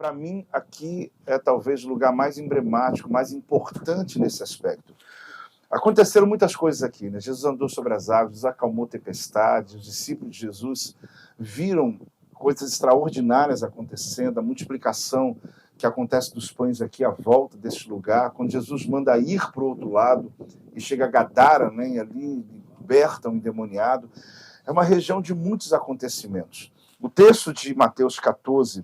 para mim, aqui é talvez o lugar mais emblemático, mais importante nesse aspecto. Aconteceram muitas coisas aqui, né? Jesus andou sobre as águas, acalmou tempestades, os discípulos de Jesus viram coisas extraordinárias acontecendo, a multiplicação que acontece dos pães aqui à volta desse lugar, quando Jesus manda ir para o outro lado e chega a Gadara, né, ali liberta um endemoniado. É uma região de muitos acontecimentos. O texto de Mateus 14,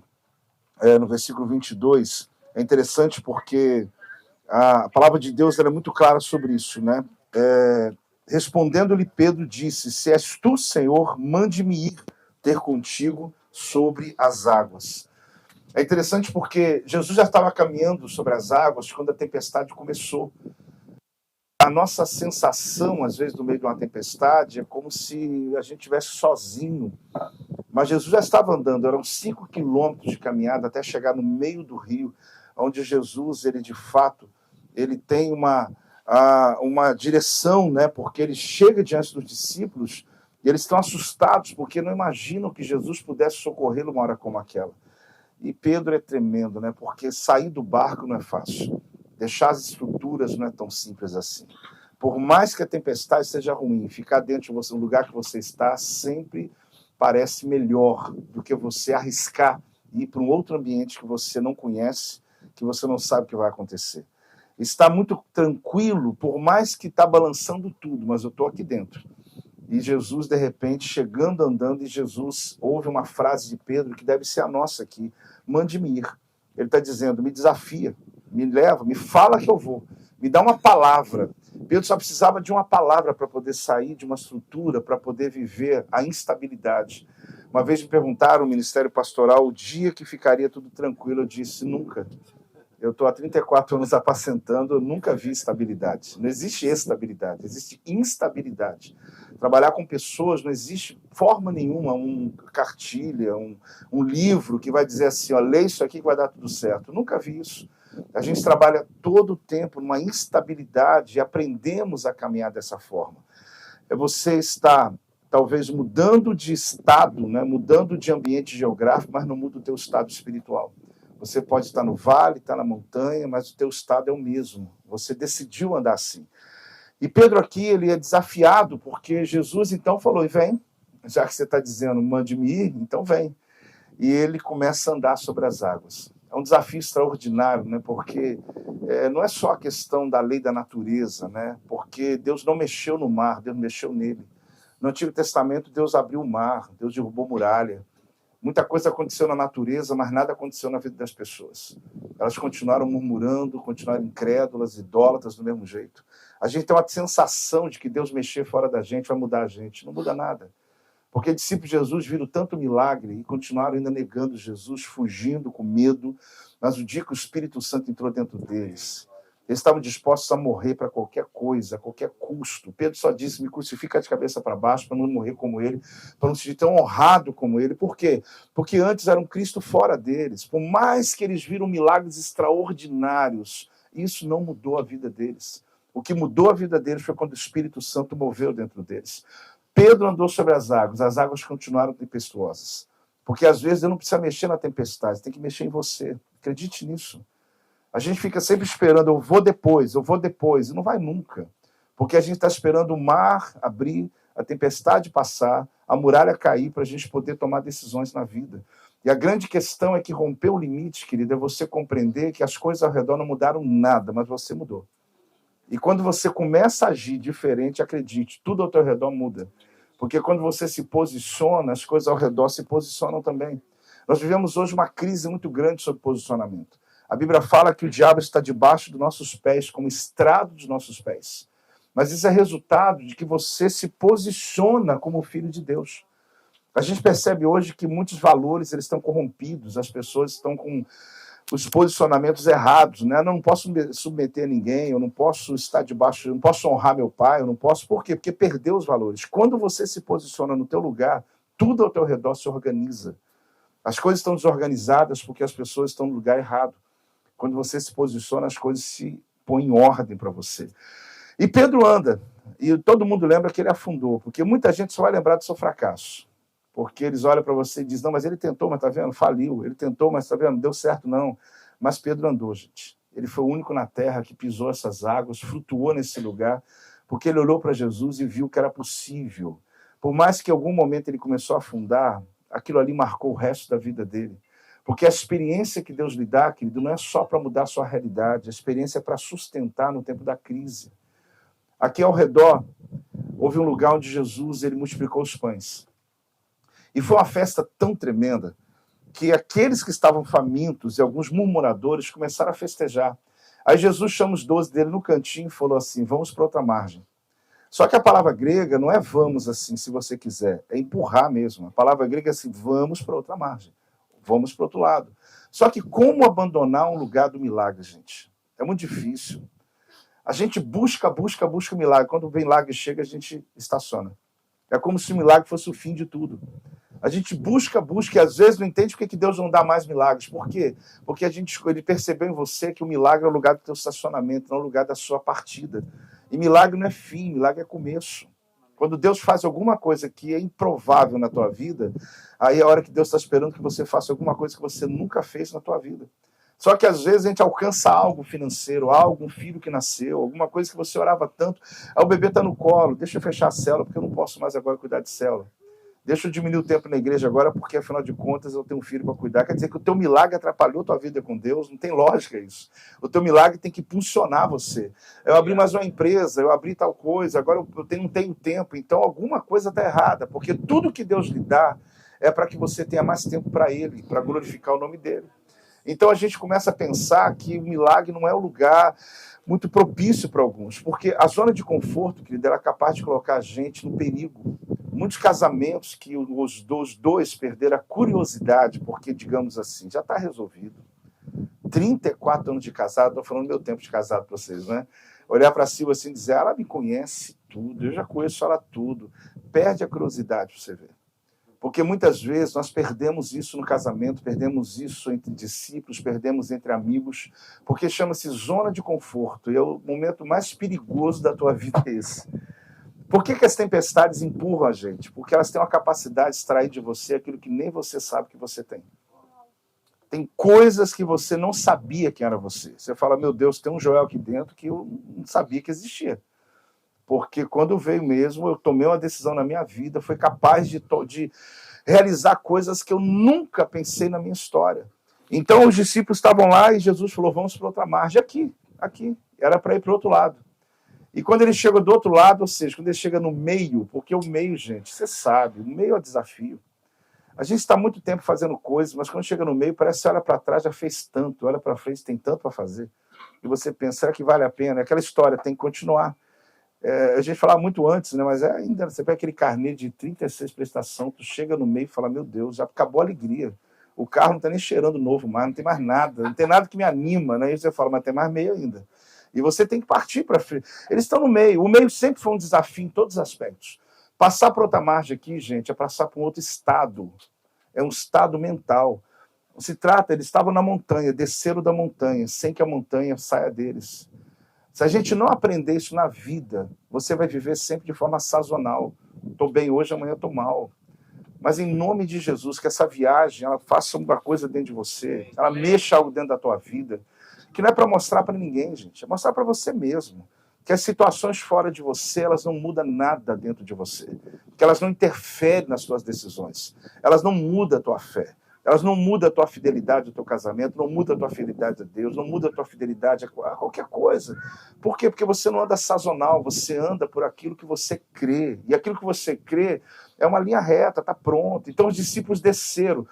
no versículo 22, é interessante porque a palavra de Deus é muito clara sobre isso, né? Respondendo-lhe Pedro disse: se és tu, Senhor, mande-me ir ter contigo sobre as águas. É interessante porque Jesus já estava caminhando sobre as águas quando a tempestade começou. A nossa sensação, às vezes, no meio de uma tempestade, é como se a gente estivesse sozinho. Mas Jesus já estava andando, eram 5 quilômetros de caminhada até chegar no meio do rio, onde Jesus, ele de fato, ele tem uma direção, né? Porque ele chega diante dos discípulos e eles estão assustados, porque não imaginam que Jesus pudesse socorrê-lo uma hora como aquela. E Pedro é tremendo, né? Porque sair do barco não é fácil. Deixar as estruturas não é tão simples assim. Por mais que a tempestade seja ruim, ficar dentro de você, no lugar que você está, sempre parece melhor do que você arriscar e ir para um outro ambiente que você não conhece, que você não sabe o que vai acontecer. Está muito tranquilo, por mais que está balançando tudo, mas eu estou aqui dentro. E Jesus, de repente, chegando, andando, e Jesus ouve uma frase de Pedro que deve ser a nossa aqui: mande-me ir. Ele está dizendo: me desafia, me leva, me fala que eu vou, me dá uma palavra. Pedro só precisava de uma palavra para poder sair de uma estrutura, para poder viver a instabilidade. Uma vez me perguntaram no ministério pastoral o dia que ficaria tudo tranquilo. Eu disse: nunca. Eu estou há 34 anos apacentando, eu nunca vi estabilidade. Não existe estabilidade, existe instabilidade. Trabalhar com pessoas não existe forma nenhuma, cartilha, um livro que vai dizer assim, ó, lê isso aqui que vai dar tudo certo. Eu nunca vi isso. A gente trabalha todo o tempo numa instabilidade e aprendemos a caminhar dessa forma. Você está, talvez, mudando de estado, né? Mudando de ambiente geográfico, mas não muda o teu estado espiritual. Você pode estar no vale, estar na montanha, mas o teu estado é o mesmo. Você decidiu andar assim. E Pedro aqui, ele é desafiado, porque Jesus então falou: vem, já que você está dizendo, mande-me ir, então vem. E ele começa a andar sobre as águas. É um desafio extraordinário, né? Porque não é só a questão da lei da natureza, né? Porque Deus não mexeu no mar, Deus mexeu nele. No Antigo Testamento, Deus abriu o mar, Deus derrubou muralha. Muita coisa aconteceu na natureza, mas nada aconteceu na vida das pessoas. Elas continuaram murmurando, continuaram incrédulas, idólatras do mesmo jeito. A gente tem uma sensação de que Deus mexer fora da gente vai mudar a gente. Não muda nada. Porque discípulos de Jesus viram tanto milagre e continuaram ainda negando Jesus, fugindo com medo. Mas o dia que o Espírito Santo entrou dentro deles, eles estavam dispostos a morrer para qualquer coisa, a qualquer custo. Pedro só disse: me crucifica de cabeça para baixo para não morrer como ele, para não se sentir tão honrado como ele. Por quê? Porque antes era um Cristo fora deles. Por mais que eles viram milagres extraordinários, isso não mudou a vida deles. O que mudou a vida deles foi quando o Espírito Santo moveu dentro deles. Pedro andou sobre as águas continuaram tempestuosas. Porque às vezes eu não preciso mexer na tempestade, tem que mexer em você. Acredite nisso. A gente fica sempre esperando, eu vou depois, e não vai nunca. Porque a gente está esperando o mar abrir, a tempestade passar, a muralha cair para a gente poder tomar decisões na vida. E a grande questão é que romper o limite, querido, é você compreender que as coisas ao redor não mudaram nada, mas você mudou. E quando você começa a agir diferente, acredite, tudo ao teu redor muda. Porque quando você se posiciona, as coisas ao redor se posicionam também. Nós vivemos hoje uma crise muito grande sobre posicionamento. A Bíblia fala que o diabo está debaixo dos nossos pés, como estrado dos nossos pés. Mas isso é resultado de que você se posiciona como filho de Deus. A gente percebe hoje que muitos valores eles estão corrompidos, as pessoas estão com os posicionamentos errados, né? Eu não posso me submeter a ninguém, eu não posso estar debaixo, eu não posso honrar meu pai, eu não posso... Por quê? Porque perdeu os valores. Quando você se posiciona no teu lugar, tudo ao teu redor se organiza. As coisas estão desorganizadas porque as pessoas estão no lugar errado. Quando você se posiciona, as coisas se põem em ordem para você. E Pedro anda, e todo mundo lembra que ele afundou, porque muita gente só vai lembrar do seu fracasso. Porque eles olham para você e dizem, não, mas ele tentou, mas tá vendo? Faliu. Ele tentou, mas tá vendo? Não deu certo, não. Mas Pedro andou, gente. Ele foi o único na terra que pisou essas águas, flutuou nesse lugar, porque ele olhou para Jesus e viu que era possível. Por mais que em algum momento ele começou a afundar, aquilo ali marcou o resto da vida dele. Porque a experiência que Deus lhe dá, querido, não é só para mudar a sua realidade, a experiência é para sustentar no tempo da crise. Aqui ao redor, houve um lugar onde Jesus ele multiplicou os pães. E foi uma festa tão tremenda que aqueles que estavam famintos e alguns murmuradores começaram a festejar. Aí Jesus chama os 12 dele no cantinho e falou assim, vamos para outra margem. Só que a palavra grega não é vamos assim, se você quiser, é empurrar mesmo. A palavra grega é assim, vamos para outra margem, vamos para o outro lado. Só que como abandonar um lugar do milagre, gente? É muito difícil. A gente busca o milagre. Quando o milagre chega, a gente estaciona. É como se o milagre fosse o fim de tudo. A gente busca, e às vezes não entende por que Deus não dá mais milagres. Por quê? Porque ele percebeu em você que o milagre é o lugar do teu estacionamento, não é o lugar da sua partida. E milagre não é fim, milagre é começo. Quando Deus faz alguma coisa que é improvável na tua vida, aí é a hora que Deus está esperando que você faça alguma coisa que você nunca fez na tua vida. Só que às vezes a gente alcança algo financeiro, algo, um filho que nasceu, alguma coisa que você orava tanto, aí o bebê está no colo, deixa eu fechar a célula, porque eu não posso mais agora cuidar de célula. Deixa eu diminuir o tempo na igreja agora, porque afinal de contas eu tenho um filho para cuidar. Quer dizer que o teu milagre atrapalhou a tua vida com Deus, não tem lógica isso. O teu milagre tem que impulsionar você. Eu abri mais uma empresa, eu abri tal coisa, agora eu não tenho tempo, então alguma coisa está errada, porque tudo que Deus lhe dá é para que você tenha mais tempo para Ele, para glorificar o nome dEle. Então a gente começa a pensar que o milagre não é um lugar muito propício para alguns, porque a zona de conforto, querido, ela é capaz de colocar a gente no perigo. Muitos casamentos que os dois perderam a curiosidade, porque, digamos assim, já está resolvido. 34 anos de casado, estou falando do meu tempo de casado para vocês, né? Olhar para Silvia assim e dizer, ela me conhece tudo, eu já conheço ela tudo. Perde a curiosidade para você ver. Porque muitas vezes nós perdemos isso no casamento, perdemos isso entre discípulos, perdemos entre amigos, porque chama-se zona de conforto, e é o momento mais perigoso da tua vida esse. Por que as tempestades empurram a gente? Porque elas têm uma capacidade de extrair de você aquilo que nem você sabe que você tem. Tem coisas que você não sabia que era você. Você fala, meu Deus, tem um Joel aqui dentro que eu não sabia que existia. Porque quando veio mesmo, eu tomei uma decisão na minha vida, foi capaz de realizar coisas que eu nunca pensei na minha história. Então os discípulos estavam lá e Jesus falou, vamos para outra margem. Aqui. Era para ir para o outro lado. E quando ele chega do outro lado, ou seja, quando ele chega no meio, porque o meio, gente, você sabe, o meio é desafio. A gente está muito tempo fazendo coisas, mas quando chega no meio, parece que você olha para trás, já fez tanto, olha para frente, tem tanto para fazer. E você pensa, será que vale a pena? Aquela história tem que continuar. A gente falava muito antes, né? Mas ainda, você pega aquele carnê de 36 prestação, tu chega no meio e fala, meu Deus, já acabou a alegria. O carro não está nem cheirando novo mais, não tem mais nada, não tem nada que me anima, né? E você fala, mas tem mais meio ainda. E você tem que partir para frente. Eles estão no meio. O meio sempre foi um desafio em todos os aspectos. Passar para outra margem aqui, gente, é passar para um outro estado. É um estado mental. Se trata, eles estavam na montanha, desceram da montanha, sem que a montanha saia deles. Se a gente não aprender isso na vida, você vai viver sempre de forma sazonal. Estou bem hoje, amanhã estou mal. Mas em nome de Jesus, que essa viagem ela faça uma coisa dentro de você, ela mexa algo dentro da tua vida, que não é para mostrar para ninguém, gente, é mostrar para você mesmo. Que as situações fora de você, elas não mudam nada dentro de você. Que elas não interferem nas suas decisões. Elas não mudam a tua fé. Elas não mudam a tua fidelidade ao teu casamento, não mudam a tua fidelidade a Deus, não mudam a tua fidelidade a qualquer coisa. Por quê? Porque você não anda sazonal, você anda por aquilo que você crê. E aquilo que você crê é uma linha reta, está pronto. Então os discípulos desceram.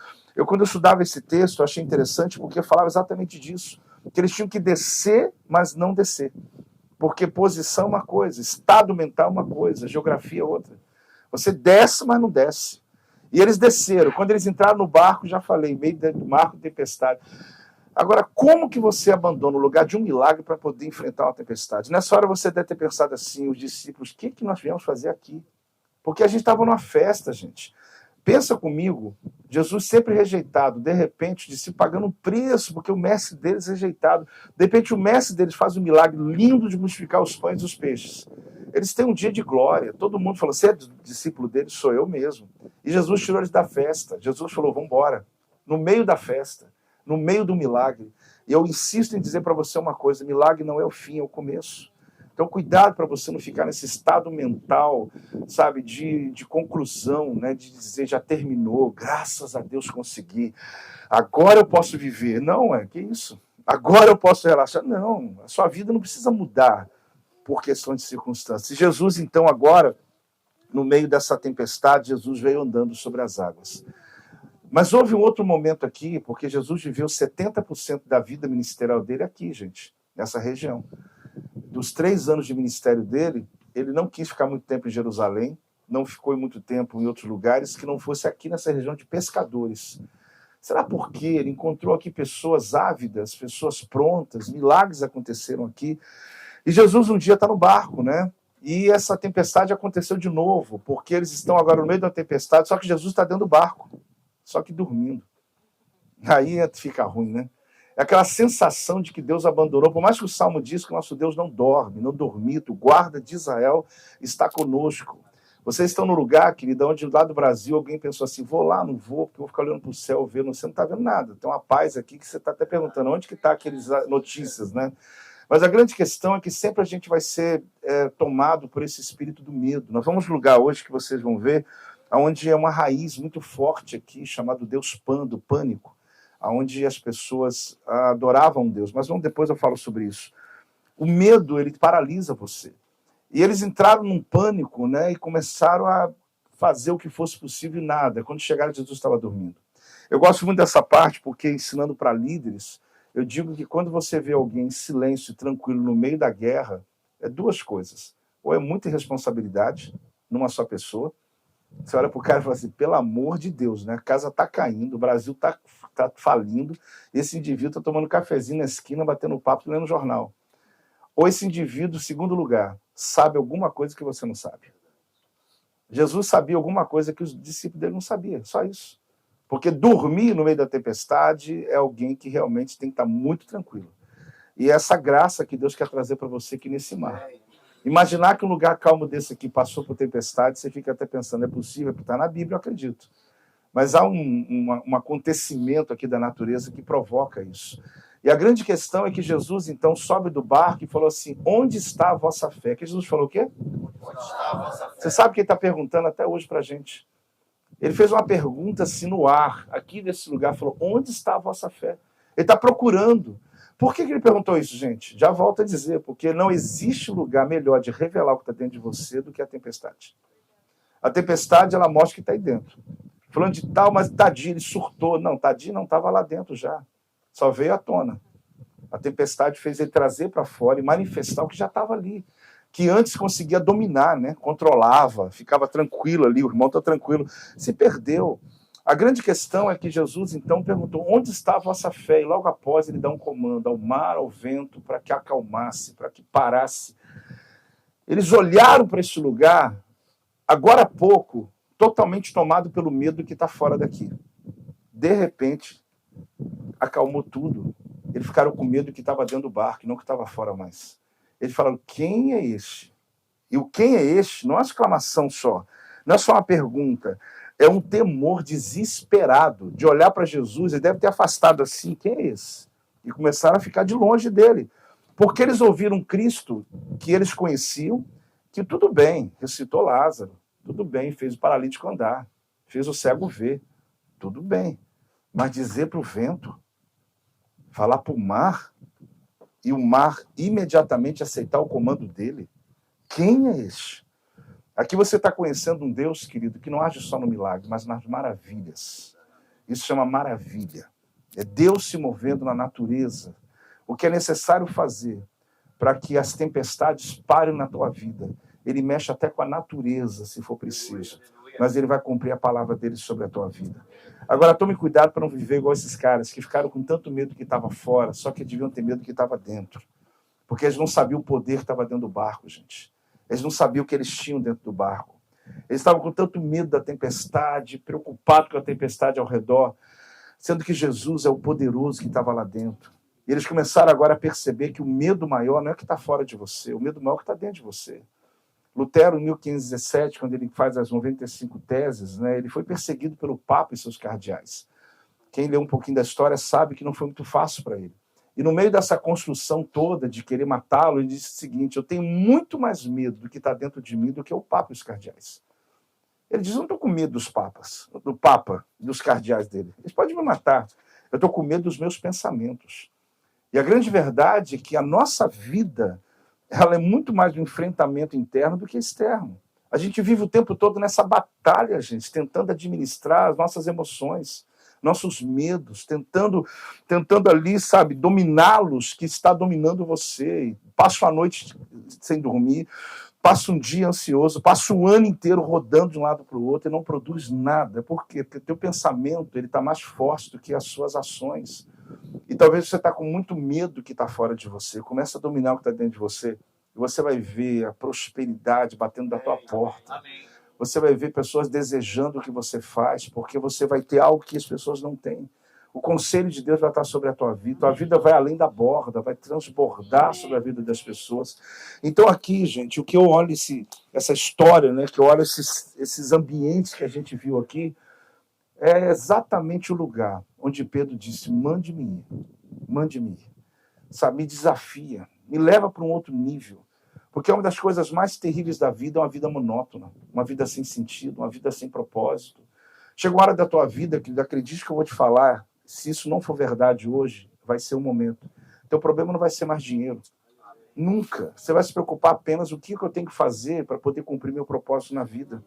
Quando eu estudava esse texto, eu achei interessante porque falava exatamente disso. Que eles tinham que descer, mas não descer. Porque posição é uma coisa, estado mental é uma coisa, geografia é outra. Você desce, mas não desce. E eles desceram. Quando eles entraram no barco, já falei, meio do mar com tempestade. Agora, como que você abandona o lugar de um milagre para poder enfrentar uma tempestade? Nessa hora você deve ter pensado assim, os discípulos, o que nós viemos fazer aqui? Porque a gente estava numa festa, gente. Pensa comigo, Jesus sempre rejeitado, de repente, de se pagando um preço, porque o mestre deles é rejeitado. De repente, o mestre deles faz um milagre lindo de multiplicar os pães e os peixes. Eles têm um dia de glória. Todo mundo falou, você é discípulo dele? Sou eu mesmo. E Jesus tirou eles da festa. Jesus falou, vamos embora. No meio da festa, no meio do milagre. E eu insisto em dizer para você uma coisa, milagre não é o fim, é o começo. Então, cuidado para você não ficar nesse estado mental, sabe, de conclusão, né, de dizer, já terminou, graças a Deus consegui, agora eu posso viver. Não, que isso? Agora eu posso relaxar. Não, a sua vida não precisa mudar por questão de circunstâncias. E Jesus, então, agora, no meio dessa tempestade, Jesus veio andando sobre as águas. Mas houve um outro momento aqui, porque Jesus viveu 70% da vida ministerial dele aqui, gente, nessa região. Dos 3 anos de ministério dele, ele não quis ficar muito tempo em Jerusalém, não ficou muito tempo em outros lugares, que não fosse aqui nessa região de pescadores. Será porque ele encontrou aqui pessoas ávidas, pessoas prontas, milagres aconteceram aqui. E Jesus um dia está no barco, né? E essa tempestade aconteceu de novo, porque eles estão agora no meio da tempestade, só que Jesus está dentro do barco, só que dormindo. Aí fica ruim, né? É aquela sensação de que Deus abandonou, por mais que o Salmo diz que o nosso Deus não dorme, não dormita, o guarda de Israel está conosco. Vocês estão no lugar, querida, onde lá do Brasil alguém pensou assim, vou lá, não vou, porque eu vou ficar olhando para o céu, vendo, você não está vendo nada. Tem uma paz aqui que você está até perguntando, onde que está aquelas notícias, né? Mas a grande questão é que sempre a gente vai ser tomado por esse espírito do medo. Nós vamos no lugar hoje que vocês vão ver, onde é uma raiz muito forte aqui, chamado Deus Pan, do pânico, onde as pessoas adoravam Deus. Mas depois eu falo sobre isso. O medo, ele paralisa você. E eles entraram num pânico, né, e começaram a fazer o que fosse possível e nada. Quando chegaram, Jesus estava dormindo. Eu gosto muito dessa parte, porque ensinando para líderes, eu digo que quando você vê alguém em silêncio e tranquilo no meio da guerra, é 2 coisas. Ou é muita irresponsabilidade numa só pessoa. Você olha para o cara e fala assim, pelo amor de Deus, né? A casa está caindo, o Brasil está falindo, esse indivíduo está tomando cafezinho na esquina, batendo papo, lendo jornal. Ou esse indivíduo, segundo lugar, sabe alguma coisa que você não sabe. Jesus sabia alguma coisa que os discípulos dele não sabiam, só isso. Porque dormir no meio da tempestade é alguém que realmente tem que estar muito tranquilo. E é essa graça que Deus quer trazer para você aqui nesse mar. Imaginar que um lugar calmo desse aqui passou por tempestade, você fica até pensando, é possível, porque está na Bíblia, eu acredito. Mas há um acontecimento aqui da natureza que provoca isso. E a grande questão é que Jesus, então, sobe do barco e falou assim, onde está a vossa fé? Que Jesus falou o quê? Onde está a vossa fé? Você sabe o que ele está perguntando até hoje para a gente? Ele fez uma pergunta assim no ar, aqui nesse lugar, falou, onde está a vossa fé? Ele está procurando. Por que ele perguntou isso, gente? Já volto a dizer, porque não existe lugar melhor de revelar o que está dentro de você do que a tempestade. A tempestade, ela mostra que está aí dentro. Falando de tal, mas Tadinho, ele surtou. Não, Tadinho não estava lá dentro já. Só veio à tona. A tempestade fez ele trazer para fora e manifestar o que já estava ali. Que antes conseguia dominar, né? Controlava, ficava tranquilo ali, o irmão está tranquilo. Se perdeu. A grande questão é que Jesus, então, perguntou, onde está a vossa fé? E logo após ele dá um comando ao mar, ao vento, para que acalmasse, para que parasse. Eles olharam para esse lugar, agora há pouco, totalmente tomado pelo medo que está fora daqui. De repente, acalmou tudo. Eles ficaram com medo que estava dentro do barco, não que estava fora mais. Eles falaram, quem é este? E o quem é este não é uma exclamação só, não é só uma pergunta, é um temor desesperado de olhar para Jesus, ele deve ter afastado assim, quem é esse? E começaram a ficar de longe dele, porque eles ouviram Cristo que eles conheciam, que tudo bem, ressuscitou Lázaro, tudo bem, fez o paralítico andar, fez o cego ver, tudo bem, mas dizer para o vento, falar para o mar, e o mar imediatamente aceitar o comando dele, quem é este? Aqui você está conhecendo um Deus, querido, que não age só no milagre, mas nas maravilhas. Isso chama maravilha. É Deus se movendo na natureza. O que é necessário fazer para que as tempestades parem na tua vida. Ele mexe até com a natureza, se for preciso. Mas ele vai cumprir a palavra dele sobre a tua vida. Agora, tome cuidado para não viver igual esses caras que ficaram com tanto medo que estava fora, só que deviam ter medo que estava dentro. Porque eles não sabiam o poder que estava dentro do barco, gente. Eles não sabiam o que eles tinham dentro do barco. Eles estavam com tanto medo da tempestade, preocupados com a tempestade ao redor, sendo que Jesus é o poderoso que estava lá dentro. E eles começaram agora a perceber que o medo maior não é o que está fora de você, o medo maior é o que está dentro de você. Lutero, em 1517, quando ele faz as 95 teses, né, ele foi perseguido pelo Papa e seus cardeais. Quem lê um pouquinho da história sabe que não foi muito fácil para ele. E no meio dessa construção toda de querer matá-lo, ele disse o seguinte: eu tenho muito mais medo do que está dentro de mim do que o Papa e os cardeais. Ele diz: eu não estou com medo dos papas, do Papa, dos cardeais dele. Eles podem me matar. Eu estou com medo dos meus pensamentos. E a grande verdade é que a nossa vida, ela é muito mais um enfrentamento interno do que externo. A gente vive o tempo todo nessa batalha, gente, tentando administrar as nossas emoções, nossos medos, tentando ali, sabe, dominá-los, que está dominando você. Passo a noite sem dormir, passo um dia ansioso, passo o ano inteiro rodando de um lado para o outro e não produz nada. Por quê? Porque o teu pensamento está mais forte do que as suas ações. E talvez você está com muito medo do que está fora de você. Começa a dominar o que está dentro de você. E você vai ver a prosperidade batendo da tua porta. Você vai ver pessoas desejando o que você faz, porque você vai ter algo que as pessoas não têm. O conselho de Deus vai estar sobre a tua vida. Tua vida vai além da borda, vai transbordar sobre a vida das pessoas. Então aqui, gente, o que eu olho essa história, né, que eu olho esses ambientes que a gente viu aqui, é exatamente o lugar onde Pedro disse: mande-me ir, mande-me ir. Sabe, me desafia, me leva para um outro nível. Porque uma das coisas mais terríveis da vida é uma vida monótona, uma vida sem sentido, uma vida sem propósito. Chega uma hora da tua vida que, acredite que eu vou te falar, se isso não for verdade hoje, vai ser o momento. Teu problema não vai ser mais dinheiro. Nunca. Você vai se preocupar apenas o que eu tenho que fazer para poder cumprir meu propósito na vida.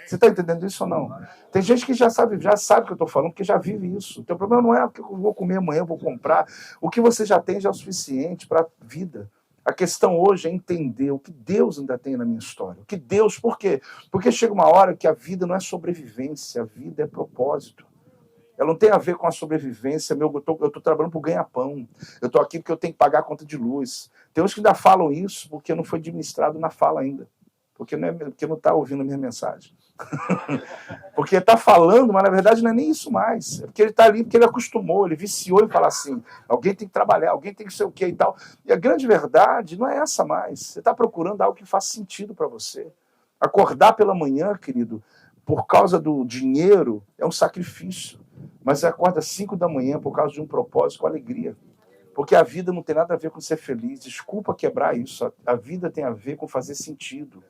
Você está entendendo isso ou não? Tem gente que já sabe o que eu estou falando, porque já vive isso. O teu problema não é o que eu vou comer amanhã, eu vou comprar. O que você já tem já é o suficiente para a vida. A questão hoje é entender o que Deus ainda tem na minha história. O que Deus, por quê? Porque chega uma hora que a vida não é sobrevivência, a vida é propósito. Ela não tem a ver com a sobrevivência. Eu estou trabalhando por ganha-pão. Eu estou aqui porque eu tenho que pagar a conta de luz. Tem uns que ainda falam isso porque não foi administrado na fala ainda. Porque não está ouvindo a minha mensagem. Porque está falando, mas na verdade não é nem isso mais. É porque ele está ali porque ele acostumou, ele viciou em falar assim: alguém tem que trabalhar, alguém tem que ser o quê e tal. E a grande verdade não é essa mais. Você está procurando algo que faça sentido para você. Acordar pela manhã, querido, por causa do dinheiro, é um sacrifício. Mas você acorda às 5 da manhã por causa de um propósito, com alegria. Porque a vida não tem nada a ver com ser feliz. Desculpa quebrar isso. A vida tem a ver com fazer sentido.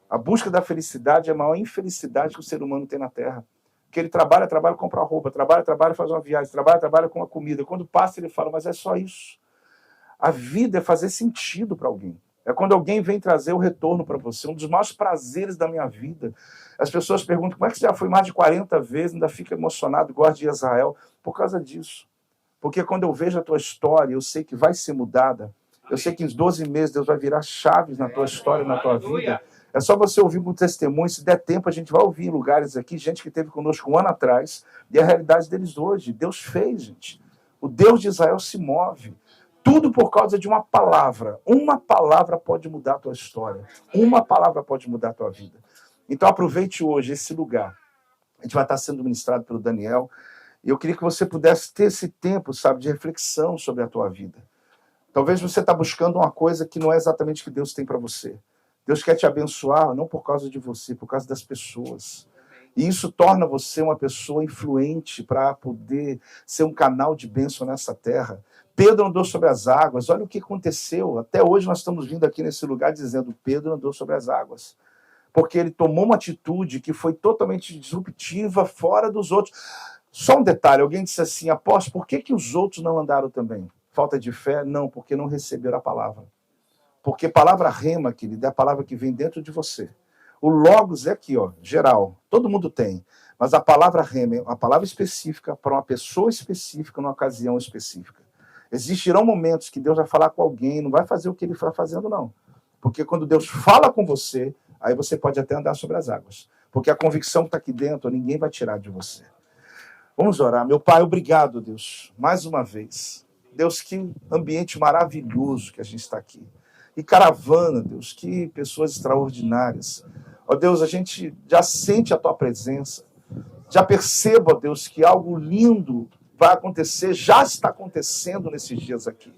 A busca da felicidade é a maior infelicidade que o ser humano tem na Terra. Porque ele trabalha, compra roupa, trabalha, faz uma viagem, trabalha com a comida. Quando passa, ele fala: mas é só isso. A vida é fazer sentido para alguém. É quando alguém vem trazer o retorno para você. Um dos maiores prazeres da minha vida. As pessoas perguntam: como é que você já foi mais de 40 vezes, ainda fica emocionado, igual de Israel? Por causa disso. Porque quando eu vejo a tua história, eu sei que vai ser mudada. Eu sei que em 12 meses Deus vai virar chaves na tua história, na tua vida. É só você ouvir um testemunho. Se der tempo, a gente vai ouvir em lugares aqui, gente que esteve conosco um ano atrás, e a realidade deles hoje. Deus fez, gente. O Deus de Israel se move. Tudo por causa de uma palavra. Uma palavra pode mudar a tua história. Uma palavra pode mudar a tua vida. Então aproveite hoje esse lugar. A gente vai estar sendo ministrado pelo Daniel. E eu queria que você pudesse ter esse tempo, sabe, de reflexão sobre a tua vida. Talvez você está buscando uma coisa que não é exatamente o que Deus tem para você. Deus quer te abençoar, não por causa de você, por causa das pessoas. E isso torna você uma pessoa influente para poder ser um canal de bênção nessa terra. Pedro andou sobre as águas. Olha o que aconteceu. Até hoje nós estamos vindo aqui nesse lugar dizendo: Pedro andou sobre as águas. Porque ele tomou uma atitude que foi totalmente disruptiva, fora dos outros. Só um detalhe, alguém disse assim: apóstolo, por que os outros não andaram também? Falta de fé? Não, porque não receberam a palavra. Porque palavra rema, querido, é a palavra que vem dentro de você. O logos é aqui, ó, geral, todo mundo tem. Mas a palavra rema é uma palavra específica para uma pessoa específica, numa ocasião específica. Existirão momentos que Deus vai falar com alguém, não vai fazer o que ele está fazendo, não. Porque quando Deus fala com você, aí você pode até andar sobre as águas. Porque a convicção que está aqui dentro, ninguém vai tirar de você. Vamos orar. Meu Pai, obrigado, Deus, mais uma vez. Deus, que ambiente maravilhoso que a gente está aqui. E caravana, Deus, que pessoas extraordinárias. Ó Deus, a gente já sente a Tua presença. Já perceba, ó Deus, que algo lindo vai acontecer, já está acontecendo nesses dias aqui.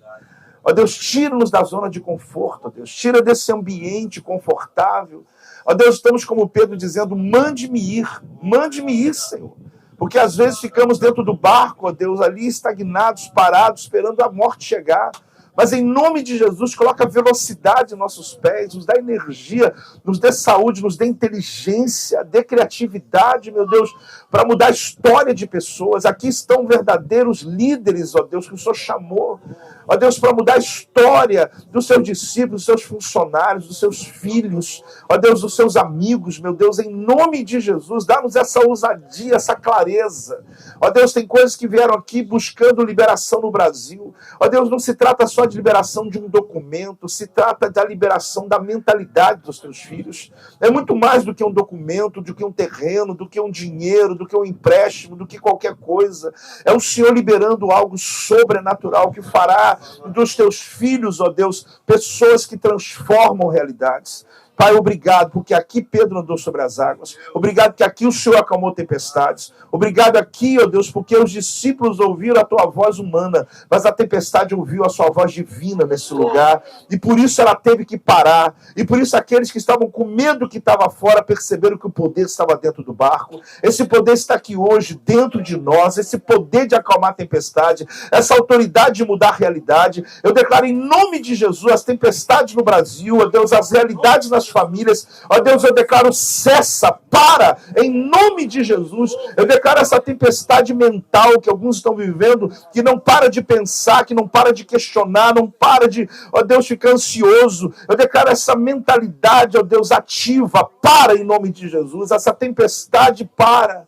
Ó Deus, tira-nos da zona de conforto, ó Deus. Tira desse ambiente confortável. Ó Deus, estamos como Pedro dizendo, mande-me ir, Senhor. Porque às vezes ficamos dentro do barco, ó Deus, ali estagnados, parados, esperando a morte chegar. Mas em nome de Jesus, coloca velocidade em nossos pés, nos dá energia, nos dê saúde, nos dê inteligência, dê criatividade, meu Deus, para mudar a história de pessoas. Aqui estão verdadeiros líderes, ó Deus, que o Senhor chamou. Ó Deus, para mudar a história dos seus discípulos, dos seus funcionários, dos seus filhos, ó Deus, dos seus amigos, meu Deus, em nome de Jesus, dá-nos essa ousadia, essa clareza. Ó Deus, tem coisas que vieram aqui buscando liberação no Brasil. Ó Deus, não se trata só de liberação de um documento, se trata da liberação da mentalidade dos teus filhos. É muito mais do que um documento, do que um terreno, do que um dinheiro, do que um empréstimo, do que qualquer coisa. É o Senhor liberando algo sobrenatural que fará dos teus filhos, ó Deus, pessoas que transformam realidades. Pai, obrigado, porque aqui Pedro andou sobre as águas. Obrigado que aqui o Senhor acalmou tempestades. Obrigado aqui, ó Deus, porque os discípulos ouviram a tua voz humana, mas a tempestade ouviu a sua voz divina nesse lugar. E por isso ela teve que parar. E por isso aqueles que estavam com medo que estava fora perceberam que o poder estava dentro do barco. Esse poder está aqui hoje, dentro de nós. Esse poder de acalmar a tempestade. Essa autoridade de mudar a realidade. Eu declaro em nome de Jesus as tempestades no Brasil, ó Deus, as realidades nas famílias, ó Deus, eu declaro cessa, para, em nome de Jesus. Eu declaro essa tempestade mental que alguns estão vivendo, que não para de pensar, que não para de questionar, não para de, ó Deus, ficar ansioso. Eu declaro essa mentalidade, ó Deus, ativa, para, em nome de Jesus. Essa tempestade para.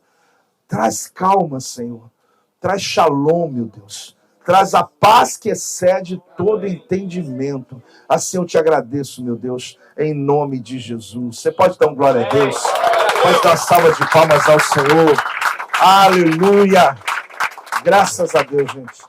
Traz calma, Senhor. Traz shalom, meu Deus. Traz a paz que excede todo entendimento. Assim eu te agradeço, meu Deus, em nome de Jesus. Você pode dar glória a Deus? Pode dar uma salva de palmas ao Senhor. Aleluia! Graças a Deus, gente.